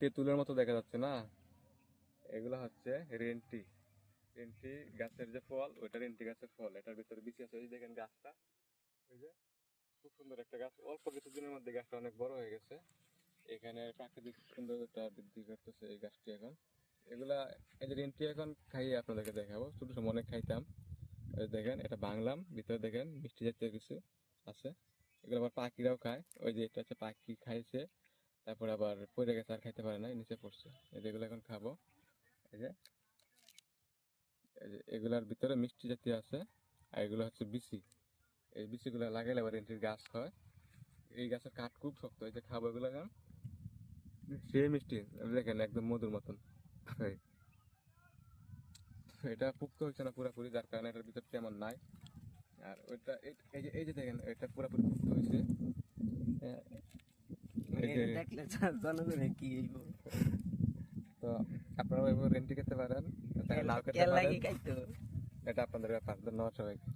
তেঁতুলের মতো দেখা যাচ্ছে না? এগুলো হচ্ছে রেন্টি। রেন্টি গাছের যে ফল, ওইটা রেন্টি গাছের ফল। এটার ভিতরে বিচি আছে। ওই যে দেখেন গাছটা, ওই যে খুব সুন্দর একটা গাছ। অল্প কিছুদিনের মধ্যে গাছটা অনেক বড় হয়ে গেছে। এখানে প্রাকৃতিক সৌন্দর্যটা বৃদ্ধি করতেছে এই গাছটি এখন। এগুলা, এই যে রেন্টি এখন খাইয়ে আপনাদেরকে দেখাবো। ছোট সময় অনেক খাইতাম। এই দেখেন, এটা বাংলাম, ভিতরে দেখেন মিষ্টি জাতীয় কিছু আছে। এগুলো আবার পাখিরাও খায়। ওই যে এটা হচ্ছে পাখি খাইছে, তারপর আবার পড়ে গেছে, আর খাইতে পারে না, নিচে পড়ছে। এই যেগুলো এখন খাবো। এই যে, এই যে এগুলার ভিতরে মিষ্টি জাতীয় আছে। আর এগুলো হচ্ছে বিচি। এই বিচিগুলো লাগাইলে আবার এন্টির গাছ হয়। এই গাছের কাঠ খুব শক্ত। এই যে খাবো এগুলো এখন, সে মিষ্টি। দেখেন একদম মধুর মতন। এই, এটা পুক্ত হচ্ছে না পুরোপুরি, যার কারণে এটার ভিতর তেমন নাই। আর ওইটা এই যে দেখেন, এটা পুরোপুরি পুক্ত হয়েছে। এই যে, দেখলে জনগণে কি হইব? তো আপনারা ওইভাবে রেন্টি খেতে পারেন, তাহলে নাও খেতে কেল পারেন। লাগে খাইতো। এটা আপনাদের ব্যাপার। ধন্যবাদ সবাইকে।